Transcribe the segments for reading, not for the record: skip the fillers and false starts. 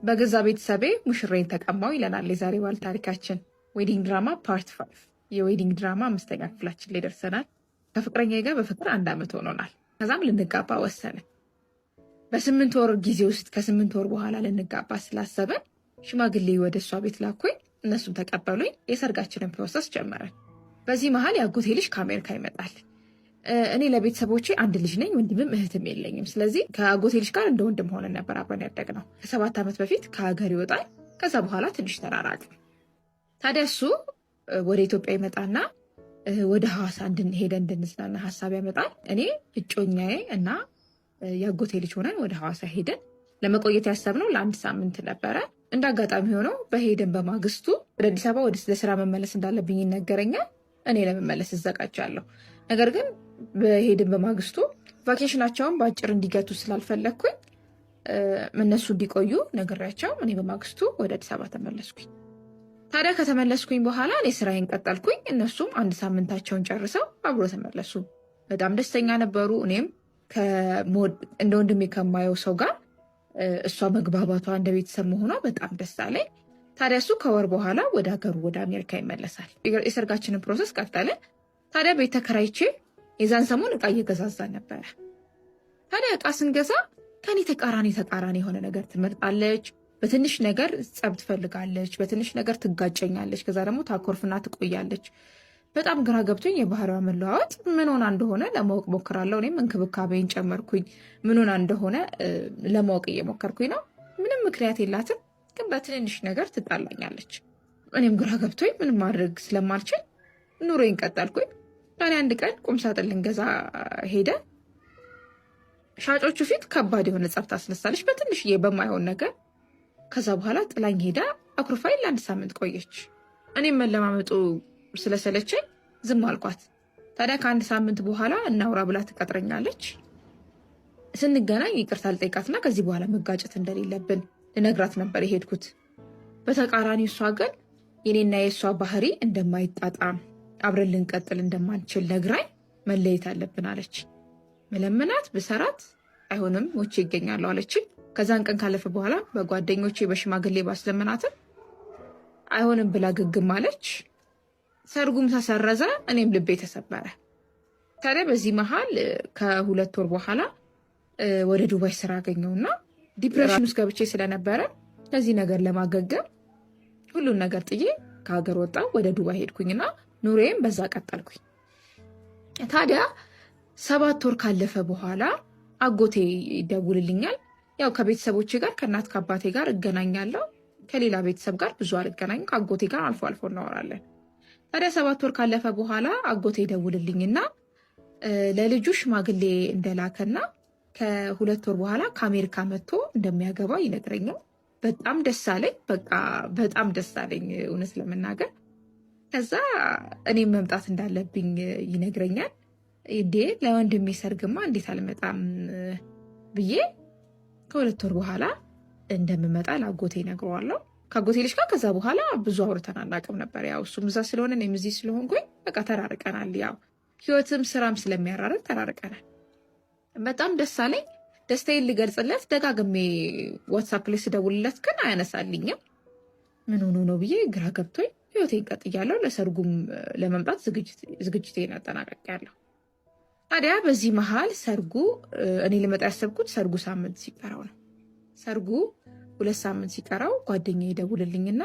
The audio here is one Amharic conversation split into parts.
በገዛ ቤተሰቤ ሙሽሬን ተቀማው ይለናል የዛሬ ባል ታሪካችን። ዌዲንግ ድራማ ፓርት 5 የዌዲንግ ድራማ 5ኛ ክፍላችን ላይ ደርሰናል። ከፍቅረኛዬ ጋር በፍቅር 1 ዓመት ሆኖናል። ከዛም ልንጋባ ወሰንን። በ8 ወር ጊዜ ውስጥ ከ8 ወር በኋላ ልንጋባ ስላሰበን ሽማግሌ ወደ እሷ ቤት ላኩኝ። እነሱም ተቀበሉኝ። የሰርጋችንን ፕሮሰስ ጀመረን። በዚህ መሀል የአጎቴ ልጅ ከአሜሪካ ይመጣል። እኔ ለቤተሰቦቼ አንድ ልጅ ነኝ፣ ወንድምም እህትም የለኝም። ስለዚህ ከአጎቴ ልጅ ጋር እንደ ወንድም ሆነን ነበር አብረን ያደግነው። ከ7 ዓመት በፊት ከሀገር ይወጣል። ከዛ በኋላ ትንሽ ተራራቅ። ታዲያ እሱ ወደ ኢትዮጵያ ይመጣና ወደ ሐዋሳ እንድንሄደ እንድንዝናና ሀሳብ ያመጣል። እኔ እጮኛዬ እና የአጎቴ ልጅ ሆነን ወደ ሐዋሳ ሄደን ለመቆየት ያሰብነው ለ1 ሳምንት ነበረ። እንደ አጋጣሚ ሆነው በሄደን በማግስቱ ወደ አዲስ አበባ ወደ ለስራ መመለስ እንዳለብኝ ይነገረኛል። እኔ ለመመለስ እዘጋጃለሁ። ነገር ግን በሄድን በማግስቱ ቫኬሽናቸውን በአጭር እንዲገቱ ስላልፈለግኩኝ እነሱ እንዲቆዩ ነግሬያቸው እኔ በማግስቱ ወደ አዲስ አበባ ተመለስኩኝ። ታዲያ ከተመለስኩኝ በኋላ እኔ ስራዬን ቀጠልኩኝ። እነሱም 1 ሳምንታቸውን ጨርሰው አብሮ ተመለሱ። በጣም ደስተኛ ነበሩ። እኔም እንደ ወንድሜ ከማየው ሰው ጋር እሷ መግባባቷ እንደ ቤተሰብ መሆኗ በጣም ደስ አለኝ። ታዲያ እሱ ከወር በኋላ ወደ ሀገሩ ወደ አሜሪካ ይመለሳል። የሰርጋችንን ፕሮሰስ ቀጠለ። ታዲያ ቤት ተከራይቼ የዛን ሰሞን እቃ እየገዛዛን ነበረ። ታዲያ እቃ ስንገዛ ከኔ ተቃራኒ የሆነ ነገር ትመርጣለች። በትንሽ ነገር ጸብ ትፈልጋለች፣ በትንሽ ነገር ትጋጨኛለች፣ ከዛ ደግሞ ታኮርፍና ትቆያለች። በጣም ግራ ገብቶኝ የባህሪዋ መለዋወጥ ምን ሆና እንደሆነ ለማወቅ ሞክራለሁ። እኔም እንክብካቤን ጨመርኩኝ። ምን ሆና እንደሆነ ለማወቅ እየሞከርኩኝ ነው። ምንም ምክንያት የላትም፣ ግን በትንንሽ ነገር ትጣላኛለች። እኔም ግራ ገብቶኝ ምንም ማድረግ ስለማልችል ኑሮዬን ቀጠልኩኝ። ታዲያ አንድ ቀን ቁምሳጥን ልንገዛ ሄደ። ሻጮቹ ፊት ከባድ የሆነ ጸብ ታስነሳለች በትንሽዬ በማይሆን ነገር። ከዛ በኋላ ጥላኝ ሄዳ አኩርፋኝ ለ1 ሳምንት ቆየች። እኔም መለማመጡ ስለሰለቸኝ ዝም አልኳት። ታዲያ ከ1 ሳምንት በኋላ እናውራ ብላ ትቀጥረኛለች። ስንገናኝ ይቅርታ ልጠይቃትና ከዚህ በኋላ መጋጨት እንደሌለብን ልነግራት ነበር የሄድኩት። በተቃራኒ እሷ ግን የኔና የእሷ ባህሪ እንደማይጣጣም አብረን ልንቀጥል እንደማንችል ነግራኝ መለየት አለብን አለች። መለመናት ብሰራት አይሆንም ሞቼ ይገኛሉ አለችኝ። ከዛን ቀን ካለፈ በኋላ በጓደኞቼ በሽማግሌ ባስለመናትም አይሆንም ብላ ግግም አለች። ሰርጉም ተሰረዘ። እኔም ልቤ ተሰበረ። ታዲያ በዚህ መሀል ከ2 ወር በኋላ ወደ ዱባይ ስራ አገኘውና ዲፕሬሽን ውስጥ ገብቼ ስለነበረ ለዚህ ነገር ለማገገም ሁሉን ነገር ጥዬ ከሀገር ወጣ ወደ ዱባይ ሄድኩኝና ኑሬም በዛ ቀጠልኩኝ። ታዲያ 7 ወር ካለፈ በኋላ አጎቴ ይደውልልኛል። ያው ከቤተሰቦቼ ጋር ከእናት ከአባቴ ጋር እገናኛለሁ። ከሌላ ቤተሰብ ጋር ብዙ አልገናኝም። ከአጎቴ ጋር አልፎ አልፎ እናወራለን። ታዲያ 7 ወር ካለፈ በኋላ አጎቴ ይደውልልኝና ለልጁ ሽማግሌ እንደላከና ከ2 ወር በኋላ ከአሜሪካ መጥቶ እንደሚያገባ ይነግረኛል። በጣም ደስ አለኝ። በቃ በጣም ደስ አለኝ እውነት ለመናገር። ከዛ እኔም መምጣት እንዳለብኝ ይነግረኛል። እንዴ ለወንድሜ ሰርግማ እንዴት አልመጣም ብዬ ከ2 ወር በኋላ እንደምመጣ ለአጎቴ ነግረዋለሁ። ከአጎቴ ልጅ ጋር ከዛ በኋላ ብዙ አውርተን አናውቅም ነበር። ያው እሱም እዛ ስለሆነ እኔም እዚህ ስለሆንኩኝ በቃ ተራርቀናል። ያው ህይወትም ስራም ስለሚያራርቅ ተራርቀናል። በጣም ደስ አለኝ። ደስታዬን ልገልጽለት ደጋግሜ ዋትሳፕ ላይ ስደውልለት ግን አያነሳልኝም። ምን ሆኖ ነው ብዬ ግራ ገብቶኝ ህይወቴን ቀጥያለሁ። ለሰርጉም ለመምጣት ዝግጅቴን አጠናቀቅያለሁ። ታዲያ በዚህ መሀል ሰርጉ እኔ ልመጣ ያሰብኩት ሰርጉ ሳምንት ሲቀረው ነው። ሰርጉ 2 ሳምንት ሲቀረው ጓደኛዬ ይደውልልኝና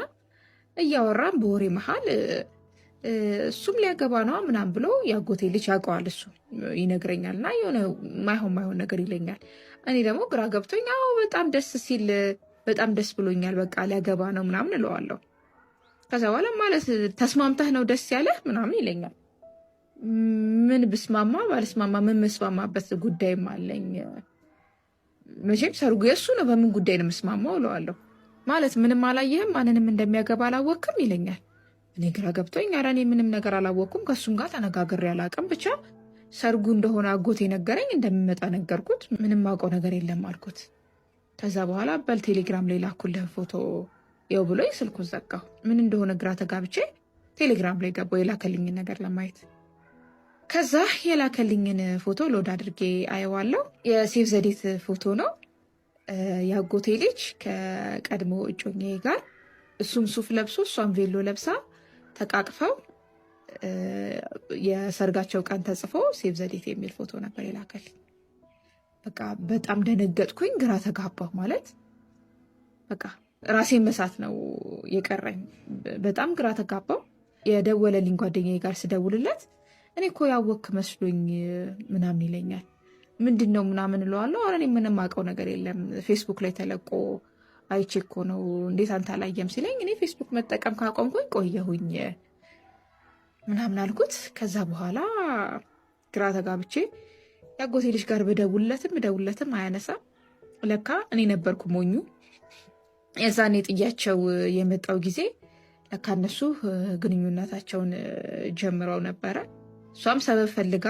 እያወራን በወሬ መሀል እሱም ሊያገባ ነዋ ምናምን ብሎ የአጎቴ ልጅ ያውቀዋል። እሱ ይነግረኛል እና የሆነ ማይሆን ነገር ይለኛል። እኔ ደግሞ ግራ ገብቶኝ አዎ በጣም ደስ ሲል በጣም ደስ ብሎኛል፣ በቃ ሊያገባ ነው ምናምን እለዋለሁ። ከዛ በኋላ ማለት ተስማምተህ ነው ደስ ያለህ ምናምን ይለኛል። ምን ብስማማ ባልስማማ ምን መስማማበት ጉዳይም አለኝ። መቼም ሰርጉ የእሱ ነው፣ በምን ጉዳይ ነው የምስማማው እለዋለሁ። ማለት ምንም አላየህም ማንንም እንደሚያገባ አላወቅም ይለኛል። እኔ ግራ ገብቶኝ ኧረ እኔ ምንም ነገር አላወቅኩም፣ ከእሱም ጋር ተነጋግሬ አላውቅም፣ ብቻ ሰርጉ እንደሆነ አጎቴ ነገረኝ፣ እንደሚመጣ ነገርኩት፣ ምንም አውቀው ነገር የለም አልኩት። ከዛ በኋላ በል ቴሌግራም ላይ ላኩልህን ፎቶ ይኸው ብሎኝ ስልኩን ዘጋሁ። ምን እንደሆነ ግራ ተጋብቼ ቴሌግራም ላይ ገባሁ የላከልኝን ነገር ለማየት። ከዛ የላከልኝን ፎቶ ሎድ አድርጌ አየዋለሁ። የሴቭ ዘዴት ፎቶ ነው። ያጎቴ ልጅ ከቀድሞ እጮኛዬ ጋር እሱም ሱፍ ለብሶ እሷም ቬሎ ለብሳ ተቃቅፈው የሰርጋቸው ቀን ተጽፎ ሴቭ ዘዴት የሚል ፎቶ ነበር የላከልኝ። በቃ በጣም ደነገጥኩኝ፣ ግራ ተጋባሁ። ማለት በቃ ራሴን መሳት ነው የቀረኝ። በጣም ግራ ተጋባሁ። የደወለልኝ ጓደኛዬ ጋር ስደውልለት እኔ እኮ ያወክ መስሎኝ ምናምን ይለኛል። ምንድን ነው ምናምን እለዋለሁ። ኧረ እኔ ምንም አውቀው ነገር የለም ፌስቡክ ላይ ተለቆ አይቼ እኮ ነው፣ እንዴት አንተ አላየም ሲለኝ እኔ ፌስቡክ መጠቀም ካቆምኩኝ ቆየሁኝ ምናምን አልኩት። ከዛ በኋላ ግራ ተጋብቼ ያጎቴ ልጅ ጋር በደውለትም አያነሳም። ለካ እኔ ነበርኩ ሞኙ። የዛኔ ጥያቸው የመጣው ጊዜ ለካ እነሱ ግንኙነታቸውን ጀምረው ነበረ። እሷም ሰበብ ፈልጋ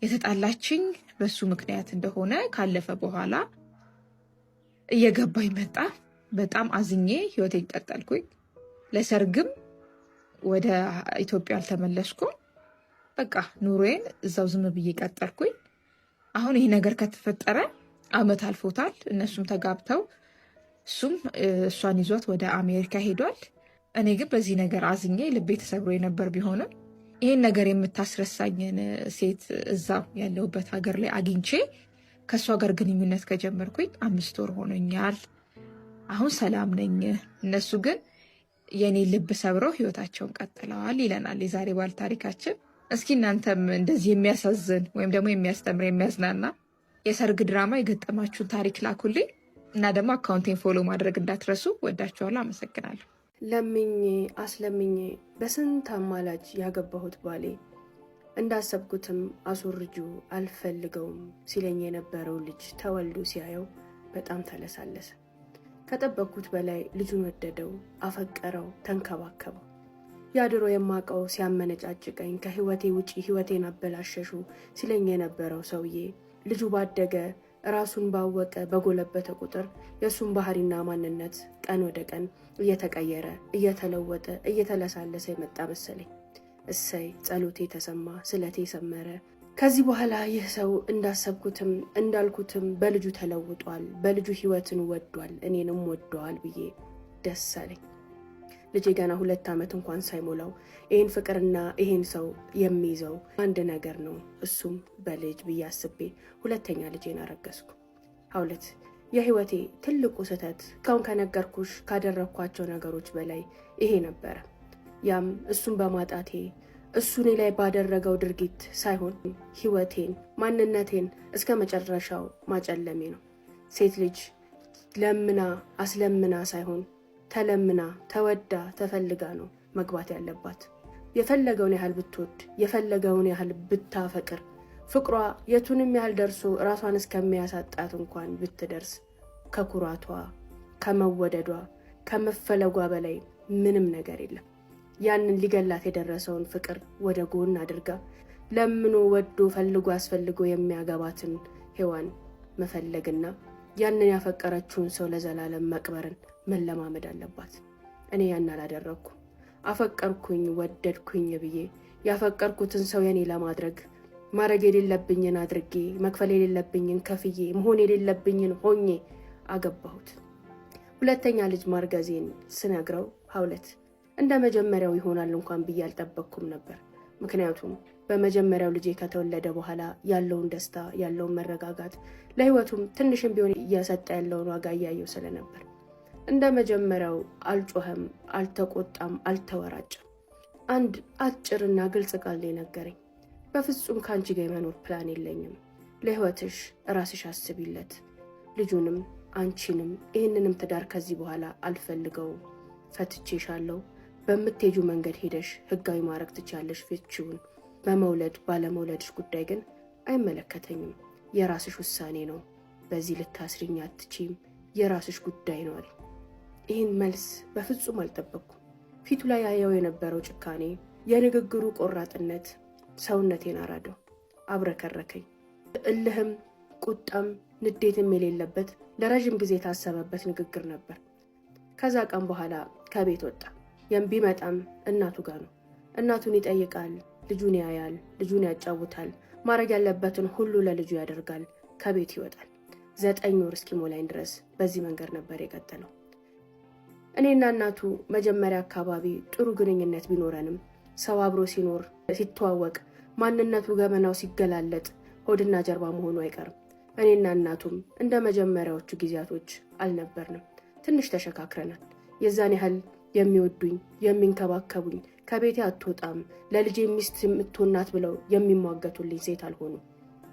የተጣላችኝ በሱ ምክንያት እንደሆነ ካለፈ በኋላ እየገባኝ መጣ። በጣም አዝኜ ህይወቴን ቀጠልኩኝ። ለሰርግም ወደ ኢትዮጵያ አልተመለስኩም። በቃ ኑሮዬን እዛው ዝም ብዬ ቀጠልኩኝ። አሁን ይህ ነገር ከተፈጠረ አመት አልፎታል። እነሱም ተጋብተው እሱም እሷን ይዟት ወደ አሜሪካ ሄዷል። እኔ ግን በዚህ ነገር አዝኜ ልቤ ተሰብሮ የነበር ቢሆንም ይህን ነገር የምታስረሳኝን ሴት እዛው ያለሁበት ሀገር ላይ አግኝቼ ከእሷ ጋር ግንኙነት ከጀመርኩኝ 5 ወር ሆኖኛል። አሁን ሰላም ነኝ። እነሱ ግን የኔ ልብ ሰብረው ህይወታቸውን ቀጥለዋል ይለናል የዛሬ ባለ ታሪካችን። እስኪ እናንተም እንደዚህ የሚያሳዝን ወይም ደግሞ የሚያስተምር የሚያዝናና የሰርግ ድራማ የገጠማችሁን ታሪክ ላኩልኝ እና ደግሞ አካውንቴን ፎሎ ማድረግ እንዳትረሱ። ወዳችኋለሁ። አመሰግናለሁ። ለምኜ አስለምኜ በስንት አማላጅ ያገባሁት ባሌ እንዳሰብኩትም አስወርጁ አልፈልገውም ሲለኝ የነበረው ልጅ ተወልዶ ሲያየው በጣም ተለሳለሰ። ከጠበቅኩት በላይ ልጁን ወደደው፣ አፈቀረው፣ ተንከባከበው። ያድሮ የማቀው ሲያመነጫጭቀኝ ከህይወቴ ውጪ ህይወቴን አበላሸሹ ሲለኝ የነበረው ሰውዬ ልጁ ባደገ ራሱን ባወቀ በጎለበተ ቁጥር የእሱን ባህሪና ማንነት ቀን ወደ ቀን እየተቀየረ እየተለወጠ እየተለሳለሰ የመጣ መሰለኝ። እሰይ ጸሎቴ ተሰማ፣ ስለቴ ሰመረ። ከዚህ በኋላ ይህ ሰው እንዳሰብኩትም እንዳልኩትም በልጁ ተለውጧል፣ በልጁ ህይወትን ወዷል፣ እኔንም ወደዋል ብዬ ደስ አለኝ። ልጄ ገና 2 ዓመት እንኳን ሳይሞላው ይህን ፍቅርና ይህን ሰው የሚይዘው አንድ ነገር ነው፣ እሱም በልጅ ብዬ አስቤ 2ኛ ልጄን አረገዝኩ። ሀውለት የህይወቴ ትልቁ ስህተት ካሁን ከነገርኩሽ ካደረግኳቸው ነገሮች በላይ ይሄ ነበረ። ያም እሱን በማጣቴ እሱ እኔ ላይ ባደረገው ድርጊት ሳይሆን ህይወቴን ማንነቴን እስከ መጨረሻው ማጨለሜ ነው። ሴት ልጅ ለምና አስለምና ሳይሆን ተለምና ተወዳ ተፈልጋ ነው መግባት ያለባት። የፈለገውን ያህል ብትወድ የፈለገውን ያህል ብታፈቅር ፍቅሯ የቱንም ያህል ደርሶ ራሷን እስከሚያሳጣት እንኳን ብትደርስ ከኩራቷ ከመወደዷ ከመፈለጓ በላይ ምንም ነገር የለም። ያንን ሊገላት የደረሰውን ፍቅር ወደ ጎን አድርጋ ለምኖ ወዶ ፈልጎ አስፈልጎ የሚያገባትን ሔዋን መፈለግና ያንን ያፈቀረችውን ሰው ለዘላለም መቅበርን መለማመድ አለባት። እኔ ያን አላደረኩ። አፈቀርኩኝ ወደድኩኝ ብዬ ያፈቀርኩትን ሰው የኔ ለማድረግ ማድረግ የሌለብኝን አድርጌ መክፈል የሌለብኝን ከፍዬ መሆን የሌለብኝን ሆኜ አገባሁት። 2ኛ ልጅ ማርገዜን ስነግረው ሀውለት እንደ መጀመሪያው ይሆናል እንኳን ብዬ አልጠበቅኩም ነበር። ምክንያቱም በመጀመሪያው ልጄ ከተወለደ በኋላ ያለውን ደስታ ያለውን መረጋጋት ለህይወቱም ትንሽም ቢሆን እያሰጠ ያለውን ዋጋ እያየው ስለነበር እንደ መጀመሪያው አልጮኸም፣ አልተቆጣም፣ አልተወራጨም። አንድ አጭርና ግልጽ ቃል ነገረኝ። በፍጹም ካንቺ ጋር የመኖር ፕላን የለኝም። ለህይወትሽ ራስሽ አስቢለት። ልጁንም አንቺንም ይህንንም ትዳር ከዚህ በኋላ አልፈልገውም። ፈትቼሻለሁ። በምትሄጁ መንገድ ሄደሽ ህጋዊ ማድረግ ትቻለሽ ፍቺውን። በመውለድ ባለመውለድሽ ጉዳይ ግን አይመለከተኝም። የራስሽ ውሳኔ ነው። በዚህ ልታስሪኝ አትችይም። የራስሽ ጉዳይ ነው አለኝ። ይህን መልስ በፍጹም አልጠበቅኩም። ፊቱ ላይ ያየው የነበረው ጭካኔ፣ የንግግሩ ቆራጥነት ሰውነቴን አራደው፣ አብረከረከኝ። እልህም ቁጣም ንዴትም የሌለበት ለረጅም ጊዜ የታሰበበት ንግግር ነበር። ከዛ ቀን በኋላ ከቤት ወጣ። ቢመጣም እናቱ ጋር ነው። እናቱን ይጠይቃል፣ ልጁን ያያል፣ ልጁን ያጫውታል፣ ማድረግ ያለበትን ሁሉ ለልጁ ያደርጋል። ከቤት ይወጣል። 9 ወር እስኪሞላኝ ድረስ በዚህ መንገድ ነበር የቀጠለው። እኔና እናቱ መጀመሪያ አካባቢ ጥሩ ግንኙነት ቢኖረንም ሰው አብሮ ሲኖር ሲተዋወቅ ማንነቱ ገመናው ሲገላለጥ ሆድና ጀርባ መሆኑ አይቀርም። እኔና እናቱም እንደ መጀመሪያዎቹ ጊዜያቶች አልነበርንም። ትንሽ ተሸካክረናል። የዛን ያህል የሚወዱኝ የሚንከባከቡኝ ከቤቴ አትወጣም ለልጄ ሚስት የምትሆናት ብለው የሚሟገቱልኝ ሴት አልሆኑም።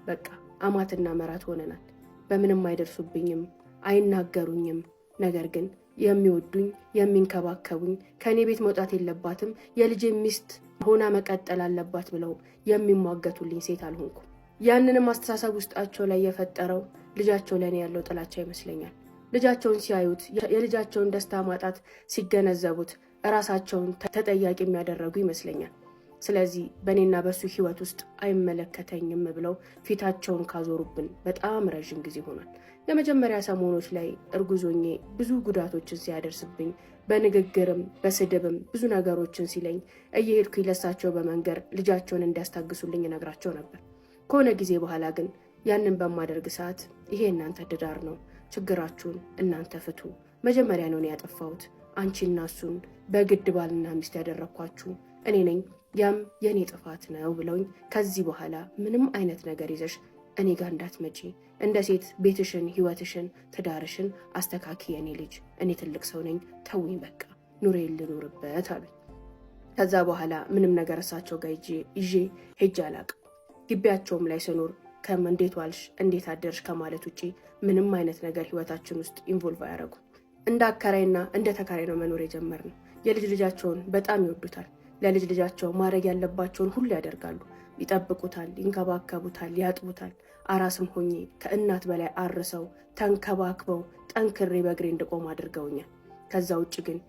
በቃ አማትና መራት ሆነናል። በምንም አይደርሱብኝም፣ አይናገሩኝም። ነገር ግን የሚወዱኝ የሚንከባከቡኝ ከእኔ ቤት መውጣት የለባትም የልጄ ሚስት ሆና መቀጠል አለባት ብለው የሚሟገቱልኝ ሴት አልሆንኩም። ያንንም አስተሳሰብ ውስጣቸው ላይ የፈጠረው ልጃቸው ለእኔ ያለው ጥላቻ ይመስለኛል። ልጃቸውን ሲያዩት የልጃቸውን ደስታ ማጣት ሲገነዘቡት እራሳቸውን ተጠያቂ የሚያደረጉ ይመስለኛል። ስለዚህ በእኔና በሱ ህይወት ውስጥ አይመለከተኝም ብለው ፊታቸውን ካዞሩብን በጣም ረዥም ጊዜ ሆኗል። የመጀመሪያ ሰሞኖች ላይ እርጉዞኜ ብዙ ጉዳቶችን ሲያደርስብኝ በንግግርም በስድብም ብዙ ነገሮችን ሲለኝ እየሄድኩኝ ለሳቸው በመንገር ልጃቸውን እንዲያስታግሱልኝ እነግራቸው ነበር። ከሆነ ጊዜ በኋላ ግን ያንን በማደርግ ሰዓት ይሄ እናንተ ትዳር ነው፣ ችግራችሁን እናንተ ፍቱ፣ መጀመሪያ ነው ያጠፋሁት፣ አንቺና እሱን በግድ ባልና ሚስት ያደረኳችሁ እኔ ነኝ፣ ያም የኔ ጥፋት ነው ብለውኝ ከዚህ በኋላ ምንም አይነት ነገር ይዘሽ እኔ ጋር እንዳትመጪ፣ እንደ ሴት ቤትሽን፣ ህይወትሽን፣ ትዳርሽን አስተካኪ የኔ ልጅ፣ እኔ ትልቅ ሰው ነኝ፣ ተውኝ፣ በቃ ኑሬ ልኖርበት አሉኝ። ከዛ በኋላ ምንም ነገር እሳቸው ጋር ይዤ ሄጄ አላቅም። ግቢያቸውም ላይ ስኖር እንዴት ዋልሽ እንዴት አደርሽ ከማለት ውጪ ምንም አይነት ነገር ህይወታችን ውስጥ ኢንቮልቭ አያደርጉ። እንደ አከራይና እንደ ተከራይ ነው መኖር የጀመርነው። የልጅ ልጃቸውን በጣም ይወዱታል። ለልጅ ልጃቸው ማድረግ ያለባቸውን ሁሉ ያደርጋሉ። ይጠብቁታል፣ ይንከባከቡታል፣ ያጥቡታል። አራስም ሆኜ ከእናት በላይ አርሰው ተንከባክበው ጠንክሬ በእግሬ እንድቆም አድርገውኛል። ከዛ ውጭ ግን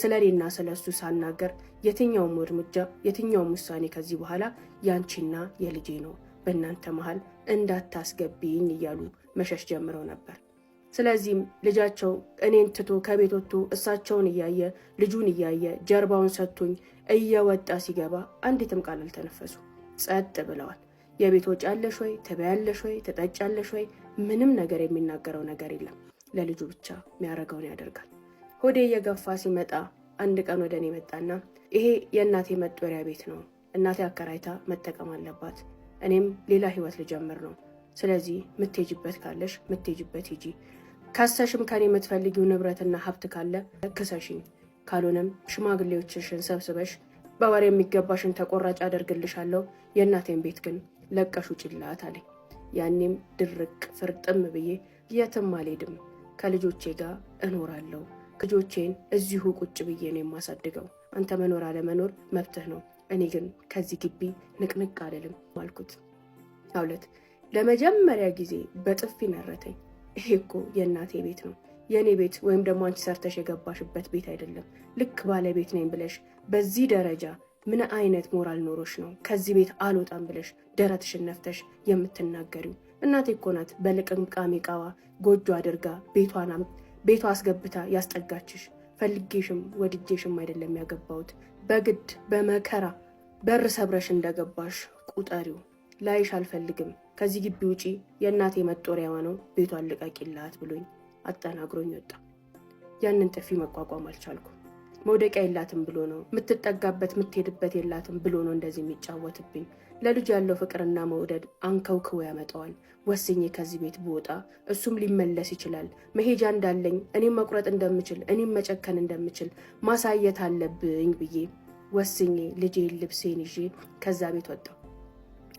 ስለ እኔና ስለ እሱ ሳናገር የትኛውም እርምጃ የትኛውም ውሳኔ ከዚህ በኋላ ያንቺና የልጄ ነው፣ በእናንተ መሃል እንዳታስገቢኝ እያሉ መሸሽ ጀምረው ነበር። ስለዚህም ልጃቸው እኔን ትቶ ከቤት ወጥቶ እሳቸውን እያየ ልጁን እያየ ጀርባውን ሰጥቶኝ እየወጣ ሲገባ አንዲትም ቃል አልተነፈሱ፣ ጸጥ ብለዋል። የቤት ወጪ አለሽ ወይ፣ ትበያለሽ ወይ፣ ትጠጫለሽ ወይ፣ ምንም ነገር የሚናገረው ነገር የለም። ለልጁ ብቻ የሚያደርገውን ያደርጋል። ሆዴ እየገፋ ሲመጣ አንድ ቀን ወደ እኔ መጣና ይሄ የእናቴ መጦሪያ ቤት ነው፣ እናቴ አከራይታ መጠቀም አለባት፣ እኔም ሌላ ህይወት ልጀምር ነው። ስለዚህ ምትሄጂበት ካለሽ ምትሄጂበት ሂጂ፣ ካሰሽም ከኔ የምትፈልጊው ንብረትና ሀብት ካለ ክሰሽኝ፣ ካልሆነም ሽማግሌዎችሽን ሰብስበሽ በወሬ የሚገባሽን ተቆራጭ አደርግልሻለሁ፣ የእናቴን ቤት ግን ለቀሹ ጭላት አለኝ። ያኔም ድርቅ ፍርጥም ብዬ የትም አልሄድም፣ ከልጆቼ ጋር እኖራለሁ፣ ልጆቼን እዚሁ ቁጭ ብዬ ነው የማሳድገው፣ አንተ መኖር አለመኖር መብትህ ነው፣ እኔ ግን ከዚህ ግቢ ንቅንቅ አልልም አልኩት። አውለት ለመጀመሪያ ጊዜ በጥፊ ነረተኝ። ይሄ እኮ የእናቴ ቤት ነው፣ የእኔ ቤት ወይም ደግሞ አንቺ ሰርተሽ የገባሽበት ቤት አይደለም። ልክ ባለቤት ነኝ ብለሽ በዚህ ደረጃ ምን አይነት ሞራል ኖሮሽ ነው ከዚህ ቤት አልወጣም ብለሽ ደረትሽን ነፍተሽ የምትናገሪው? እናቴ እኮ ናት በልቅምቃሚ ዕቃዋ ጎጆ አድርጋ ቤቷ አስገብታ ያስጠጋችሽ። ፈልጌሽም ወድጄሽም አይደለም ያገባሁት፣ በግድ በመከራ በር ሰብረሽ እንደገባሽ ቁጠሪው። ላይሽ አልፈልግም፣ ከዚህ ግቢ ውጪ፣ የእናቴ መጦሪያዋ ነው፣ ቤቷን ልቀቂላት ብሎኝ አጠናግሮኝ ወጣ። ያንን ጥፊ መቋቋም አልቻልኩም። መውደቂያ የላትም ብሎ ነው፣ የምትጠጋበት የምትሄድበት የላትም ብሎ ነው እንደዚህ የሚጫወትብኝ። ለልጅ ያለው ፍቅርና መውደድ አንከውክው ያመጣዋል። ወስኜ ከዚህ ቤት ብወጣ እሱም ሊመለስ ይችላል። መሄጃ እንዳለኝ እኔም መቁረጥ እንደምችል እኔም መጨከን እንደምችል ማሳየት አለብኝ ብዬ ወስኜ ልጄን ልብሴን ይዤ ከዛ ቤት ወጣሁ።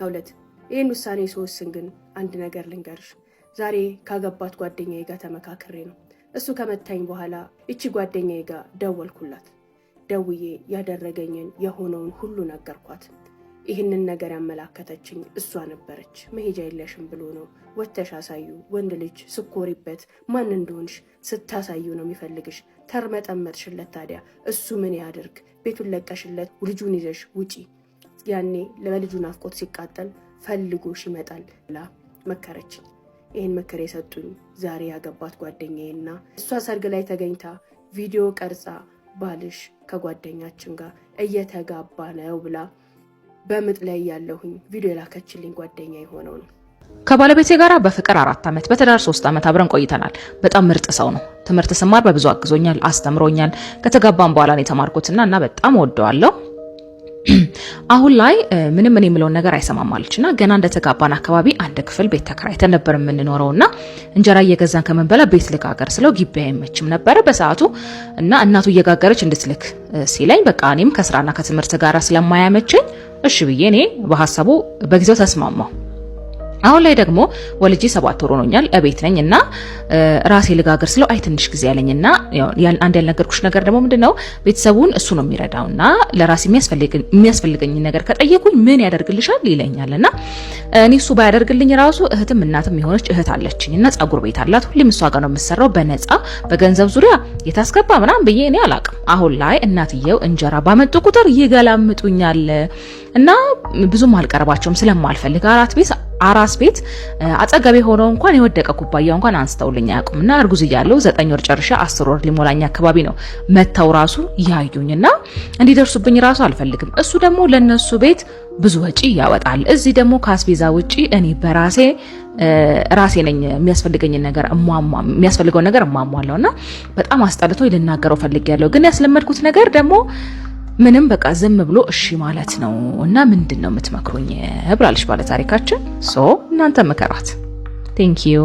አውለት ይህን ውሳኔ ስወስን ግን አንድ ነገር ልንገርሽ። ዛሬ ካገባት ጓደኛዬ ጋር ተመካክሬ ነው። እሱ ከመታኝ በኋላ እቺ ጓደኛዬ ጋር ደወልኩላት። ደውዬ ያደረገኝን የሆነውን ሁሉ ነገርኳት። ይህንን ነገር ያመላከተችኝ እሷ ነበረች። መሄጃ የለሽም ብሎ ነው፣ ወተሽ አሳዩ፣ ወንድ ልጅ ስኮሪበት ማን እንደሆንሽ ስታሳዩ ነው የሚፈልግሽ። ተርመጠመጥሽለት፣ ታዲያ እሱ ምን ያድርግ? ቤቱን ለቀሽለት ልጁን ይዘሽ ውጪ። ያኔ ለልጁ ናፍቆት ሲቃጠል ፈልጎሽ ይመጣል ብላ መከረችኝ። ይህን ምክር የሰጡኝ ዛሬ ያገባት ጓደኛዬና እሷ ሰርግ ላይ ተገኝታ ቪዲዮ ቀርጻ ባልሽ ከጓደኛችን ጋር እየተጋባ ነው ብላ በምጥ ላይ ያለሁኝ ቪዲዮ የላከችልኝ ጓደኛ የሆነው ነው። ከባለቤቴ ጋራ በፍቅር 4 ዓመት በትዳር 3 ዓመት አብረን ቆይተናል። በጣም ምርጥ ሰው ነው። ትምህርት ስማር በብዙ አግዞኛል፣ አስተምሮኛል። ከተጋባን በኋላ ነው የተማርኩትና እና በጣም ወደዋለሁ። አሁን ላይ ምንም ምን የምለው ነገር አይሰማም አለችና ገና እንደተጋባን አካባቢ አንድ ክፍል ቤት ተከራይተን ነበር የምንኖረውና እንጀራ እየገዛን ከመንበላ ቤት ልጋገር ስለው ግቢ አይመችም ነበር በሰዓቱ እና እናቱ እየጋገረች እንድትልክ ሲለኝ በቃ እኔም ከስራና ከትምህርት ጋር ስለማያመቸኝ እሺ ብዬ እኔ በሐሳቡ በጊዜው ተስማማው። አሁን ላይ ደግሞ ወልጄ 7 ወር ሆኖኛል። እቤት ነኝና ራሴ ልጋገር ስለው አይ ትንሽ ጊዜ ያለኝና አንድ ያልነገርኩሽ ነገር ደግሞ ምንድነው ቤተሰቡን እሱ ነው የሚረዳውና ለራሴ የሚያስፈልገኝ ነገር ከጠየቁኝ ምን ያደርግልሻል ይለኛልና እኔ እሱ ባያደርግልኝ ራሱ እህትም እናትም የሆነች እህት አለችኝና ጸጉር ቤት አላት። ሁሌም እሷ ጋር ነው የምሰራው በነፃ በገንዘብ ዙሪያ የታስገባ ምናምን ብዬ እኔ አላቅም። አሁን ላይ እናትየው እንጀራ ባመጡ ቁጥር ይገላምጡኛል እና ብዙም አልቀርባቸውም ስለማልፈልግ አራስ ቤት አጸጋቢ ሆነው እንኳን የወደቀ ኩባያ እንኳን አንስተውልኝ አያውቁምና እርጉዝ እያለሁ 9 ወር ጨርሼ 10 ወር ሊሞላኝ አካባቢ ነው መተው ራሱ ያዩኝና እንዲደርሱብኝ ራሱ አልፈልግም። እሱ ደግሞ ለነሱ ቤት ብዙ ወጪ ያወጣል። እዚህ ደግሞ ካስቤዛ ውጪ እኔ በራሴ ነኝ የሚያስፈልገው ነገር እሟሟለውና በጣም አስጠልቶ ልናገረው ፈልጌያለሁ። ግን ያስለመድኩት ነገር ደግሞ ምንም በቃ ዝም ብሎ እሺ ማለት ነው እና ምንድነው የምትመክሩኝ ብላለች ባለ ታሪካችን። እናንተ መከራት። ቴንክ ዩ